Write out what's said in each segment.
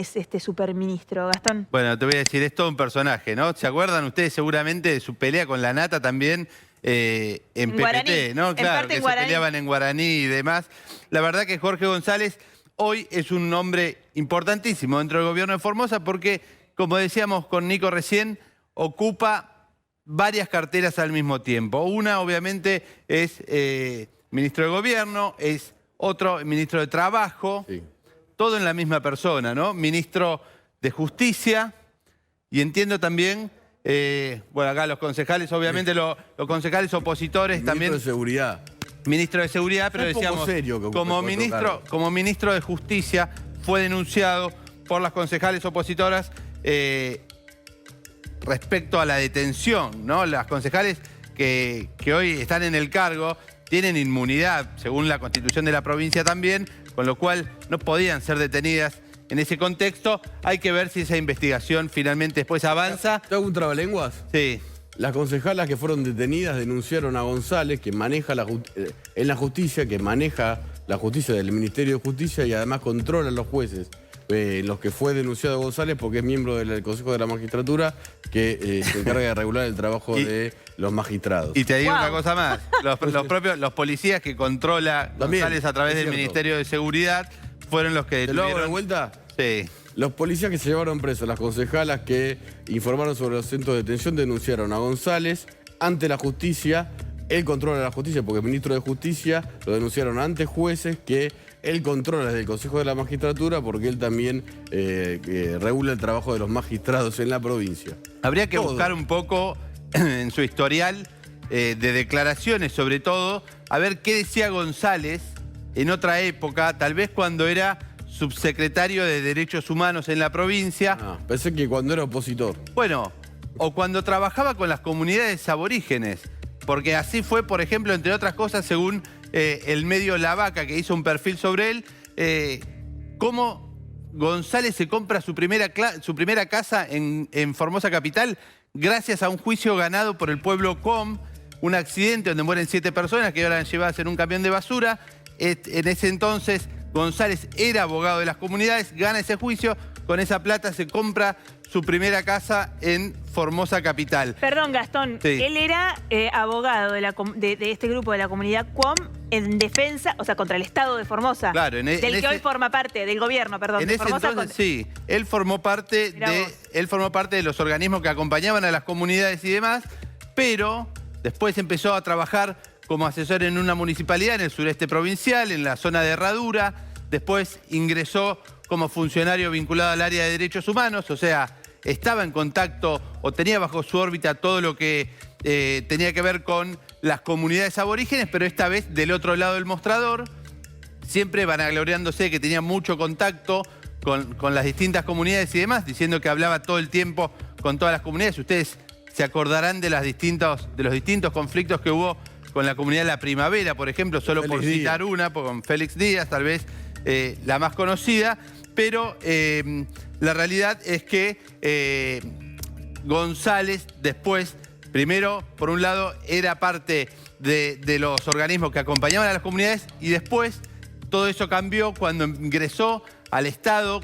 es este superministro, Gastón? Bueno, te voy a decir, es todo un personaje, ¿no? ¿Se acuerdan ustedes seguramente de su pelea con la Nata también en PPT, guaraní, ¿no? Claro, que se guaraní. peleaban en guaraní y demás. La verdad que Jorge González hoy es un hombre importantísimo dentro del gobierno de Formosa porque, como decíamos con Nico recién, ocupa varias carteras al mismo tiempo. Una, obviamente, es ministro de Gobierno, es otro ministro de Trabajo, sí. Todo en la misma persona, ¿no? Ministro de Justicia y entiendo también, bueno, acá los concejales, obviamente los concejales opositores ministro también. Ministro de Seguridad. Ministro de Seguridad, pero decíamos, serio como ministro de Justicia fue denunciado por las concejales opositoras respecto a la detención, ¿no? Las concejales que hoy están en el cargo tienen inmunidad, según la Constitución de la provincia también, con lo cual no podían ser detenidas en ese contexto. Hay que ver si esa investigación finalmente después avanza. ¿Te hago un trabalenguas? Sí. Las concejalas que fueron detenidas denunciaron a González, que maneja en la justicia, que maneja la justicia del Ministerio de Justicia y además controla a los jueces. Los que fue denunciado González porque es miembro del Consejo de la Magistratura que se encarga de regular el trabajo de los magistrados. Y te digo una cosa más, los policías que controla González a través del Ministerio de Seguridad fueron los que detuvieron... ¿Te lo hago de vuelta? Sí. Los policías que se llevaron presos, las concejalas que informaron sobre los centros de detención denunciaron a González ante la justicia. Él controla la justicia porque es ministro de Justicia, lo denunciaron ante jueces que él controla desde el Consejo de la Magistratura porque él también regula el trabajo de los magistrados en la provincia. Habría que buscar un poco en su historial de declaraciones, sobre todo, a ver qué decía González en otra época, tal vez cuando era subsecretario de Derechos Humanos en la provincia. Pensé que cuando era opositor. Bueno, o cuando trabajaba con las comunidades aborígenes. Porque así fue, por ejemplo, entre otras cosas, según el medio La Vaca, que hizo un perfil sobre él, cómo González se compra su primera casa en Formosa Capital gracias a un juicio ganado por el pueblo Com, un accidente donde mueren 7 personas que ahora eran llevadas en un camión de basura. En ese entonces González era abogado de las comunidades, gana ese juicio, con esa plata se compra su primera casa en Formosa Capital. Perdón, Gastón, sí. Él era abogado de este grupo de la comunidad QOM en defensa, o sea, contra el Estado de Formosa. Claro, del que hoy forma parte, del gobierno, perdón. En ese entonces, sí, él formó parte de los organismos que acompañaban a las comunidades y demás, pero después empezó a trabajar como asesor en una municipalidad en el sureste provincial, en la zona de Herradura. Después ingresó como funcionario vinculado al área de derechos humanos, o sea, estaba en contacto o tenía bajo su órbita todo lo que tenía que ver con las comunidades aborígenes, pero esta vez del otro lado del mostrador, siempre vanagloriándose que tenía mucho contacto con las distintas comunidades y demás, diciendo que hablaba todo el tiempo con todas las comunidades. Ustedes se acordarán de los distintos conflictos que hubo con la comunidad de La Primavera, por ejemplo, solo por citar una, con Félix Díaz, tal vez la más conocida, pero la realidad es que González después, primero, por un lado, era parte de los organismos que acompañaban a las comunidades y después todo eso cambió cuando ingresó al Estado,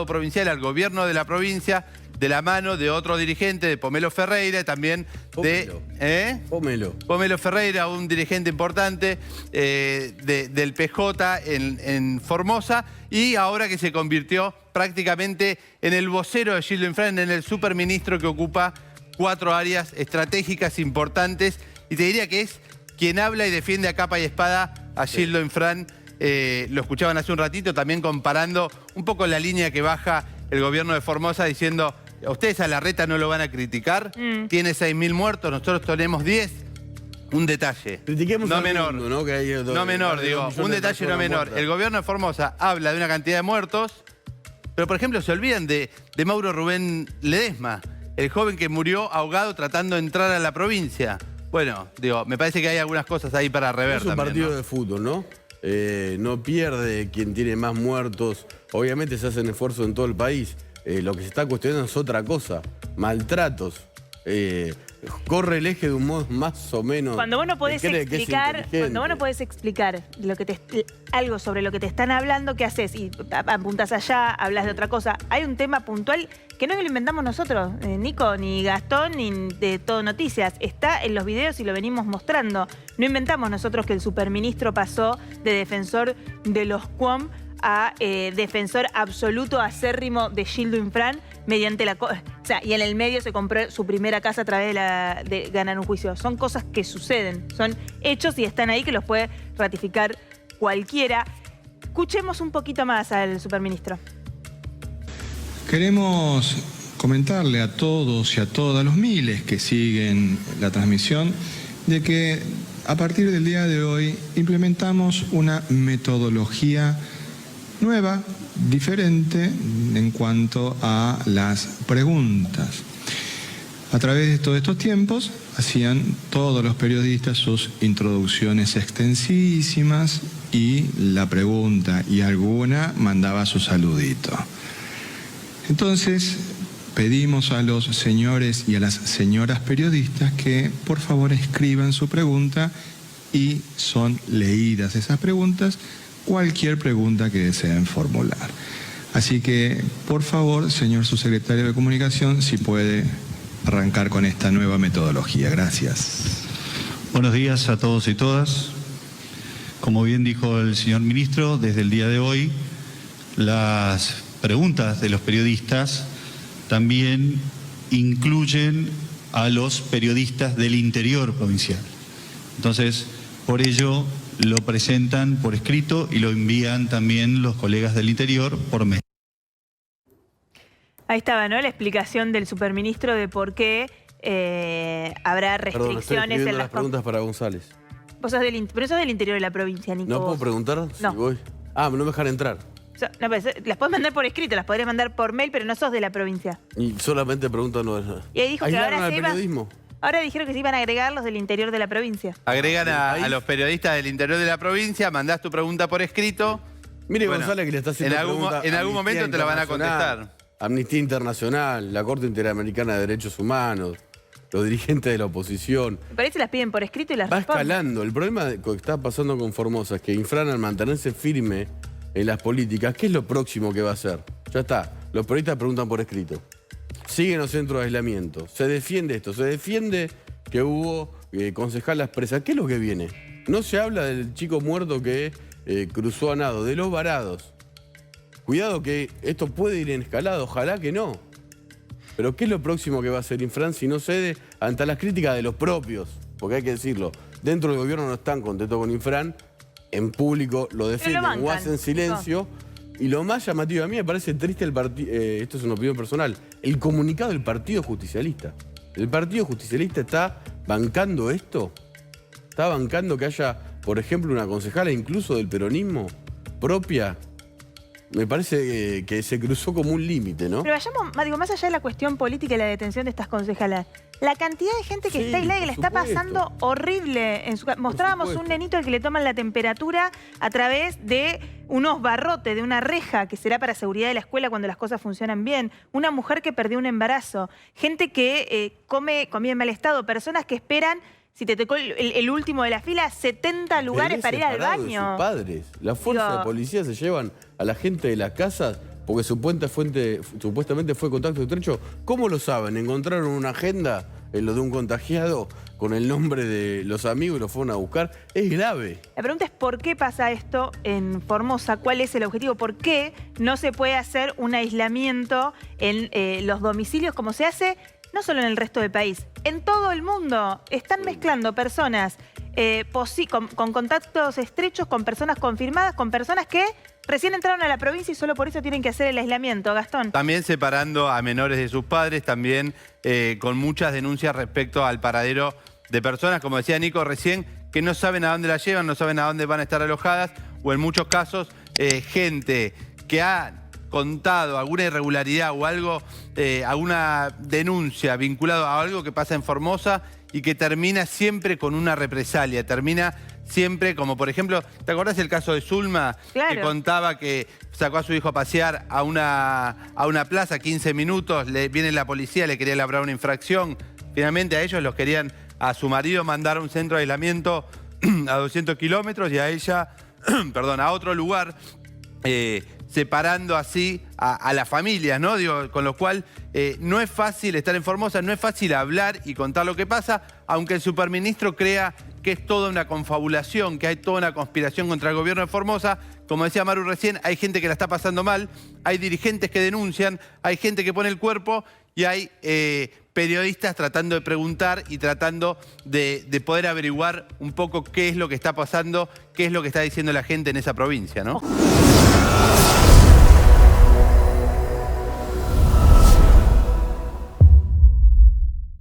provincial, al gobierno de la provincia, de la mano de otro dirigente, de Pomelo Ferreira, también Pomelo Ferreira, un dirigente importante del PJ en Formosa, y ahora que se convirtió prácticamente en el vocero de Gildo Infran, en el superministro que ocupa 4 áreas estratégicas importantes, y te diría que es quien habla y defiende a capa y espada a Gildo Infran. Lo escuchaban hace un ratito, también comparando un poco la línea que baja el gobierno de Formosa, diciendo: ¿a ustedes a Larreta no lo van a criticar? Tiene 6.000 muertos, nosotros tenemos 10. Un detalle. Critiquemos no menor. Mundo, ¿no? Que hay no menor, digo. Un detalle no menor. El gobierno de Formosa habla de una cantidad de muertos, pero por ejemplo se olvidan de Mauro Rubén Ledesma, el joven que murió ahogado tratando de entrar a la provincia. Bueno, digo, me parece que hay algunas cosas ahí para rever también. Es un partido de fútbol, ¿no? No pierde quien tiene más muertos. Obviamente se hacen esfuerzos en todo el país. Lo que se está cuestionando es otra cosa. Maltratos corre el eje de un modo más o menos... Cuando vos no podés explicar, algo sobre lo que te están hablando, ¿qué haces? Y apuntás allá, hablas de otra cosa. Hay un tema puntual que no lo inventamos nosotros, Nico, ni Gastón, ni de Todo Noticias. Está en los videos y lo venimos mostrando. No inventamos nosotros que el superministro pasó de defensor de los QOM a defensor absoluto acérrimo de Gildo Infran mediante y en el medio se compró su primera casa a través de ganar un juicio. Son cosas que suceden, son hechos y están ahí que los puede ratificar cualquiera. Escuchemos un poquito más al superministro. Queremos comentarle a todos y a todas los miles que siguen la transmisión de que a partir del día de hoy implementamos una metodología nueva, diferente en cuanto a las preguntas. A través de todos estos tiempos hacían todos los periodistas sus introducciones extensísimas y la pregunta y alguna mandaba su saludito. Entonces pedimos a los señores y a las señoras periodistas que por favor escriban su pregunta y son leídas esas preguntas, cualquier pregunta que deseen formular. Así que, por favor, señor subsecretario de Comunicación, si puede arrancar con esta nueva metodología. Gracias. Buenos días a todos y todas. Como bien dijo el señor ministro, desde el día de hoy, las preguntas de los periodistas también incluyen a los periodistas del interior provincial. Entonces, por ello, lo presentan por escrito y lo envían también los colegas del interior por mail. Ahí estaba, ¿no? La explicación del superministro de por qué habrá restricciones en las preguntas para González. Vos sos pero sos del interior de la provincia, Nico. ¿No puedo preguntar no. si voy? Ah, no me dejan entrar. No, pues, las podés mandar por escrito, las podrías mandar por mail, pero no sos de la provincia. Y solamente pregunto no es nada. Y ahí dijo que ahora se iba... periodismo. Ahora dijeron que se iban a agregar los del interior de la provincia. Agregan a los periodistas del interior de la provincia, mandás tu pregunta por escrito. Mire, bueno, González, que le está haciendo en algún momento te la van a contestar. Amnistía Internacional, la Corte Interamericana de Derechos Humanos, los dirigentes de la oposición. Me parece que las piden por escrito y las va responden. escalando. El problema que está pasando con Formosa es que Infran, al mantenerse firme en las políticas, ¿qué es lo próximo que va a hacer? Ya está, los periodistas preguntan por escrito. Siguen los centros de aislamiento. Se defiende esto, se defiende que hubo concejalas presas. ¿Qué es lo que viene? No se habla del chico muerto que cruzó a nado, de los varados. Cuidado que esto puede ir en escalada, ojalá que no. Pero ¿qué es lo próximo que va a hacer Infran si no cede ante las críticas de los propios? Porque hay que decirlo, dentro del gobierno no están contentos con Infran, en público lo defienden o hacen silencio. Y lo más llamativo a mí me parece triste esto es una opinión personal, el comunicado del Partido Justicialista. ¿El Partido Justicialista está bancando esto? ¿Está bancando que haya, por ejemplo, una concejala incluso del peronismo propia? Me parece que se cruzó como un límite, ¿no? Pero vayamos, más allá de la cuestión política y la detención de estas concejalas, la cantidad de gente que está aislada y que la está pasando horrible. Mostrábamos un nenito al que le toman la temperatura a través de unos barrotes, de una reja, que será para seguridad de la escuela cuando las cosas funcionan bien. Una mujer que perdió un embarazo. Gente que come comida en mal estado. Personas que esperan, si te tocó el último de la fila, 70 lugares para ir al baño. De sus padres. Las fuerzas de policía se llevan a la gente de las casas porque supuestamente fue contacto estrecho. ¿Cómo lo saben? ¿Encontraron una agenda en lo de un contagiado con el nombre de los amigos y lo fueron a buscar? Es grave. La pregunta es ¿por qué pasa esto en Formosa? ¿Cuál es el objetivo? ¿Por qué no se puede hacer un aislamiento en los domicilios como se hace no solo en el resto del país? En todo el mundo están mezclando personas con contactos estrechos, con personas confirmadas, con personas que recién entraron a la provincia y solo por eso tienen que hacer el aislamiento, Gastón. También separando a menores de sus padres, también con muchas denuncias respecto al paradero de personas, como decía Nico recién, que no saben a dónde las llevan, no saben a dónde van a estar alojadas, o en muchos casos, gente que ha contado alguna irregularidad o algo, alguna denuncia vinculada a algo que pasa en Formosa y que termina siempre con una represalia, termina siempre, como por ejemplo, ¿te acordás el caso de Zulma? Claro. Que contaba que sacó a su hijo a pasear a una plaza, 15 minutos, viene la policía, le quería labrar una infracción, Finalmente a ellos los querían, a su marido mandar a un centro de aislamiento a 200 kilómetros y a ella, perdón, a otro lugar, separando así a las familias, ¿no? Digo, con lo cual no es fácil estar en Formosa, no es fácil hablar y contar lo que pasa, aunque el superministro crea que es toda una confabulación, que hay toda una conspiración contra el gobierno de Formosa. Como decía Maru recién, hay gente que la está pasando mal, hay dirigentes que denuncian, hay gente que pone el cuerpo y hay periodistas tratando de preguntar y tratando de poder averiguar un poco qué es lo que está pasando, qué es lo que está diciendo la gente en esa provincia, ¿no?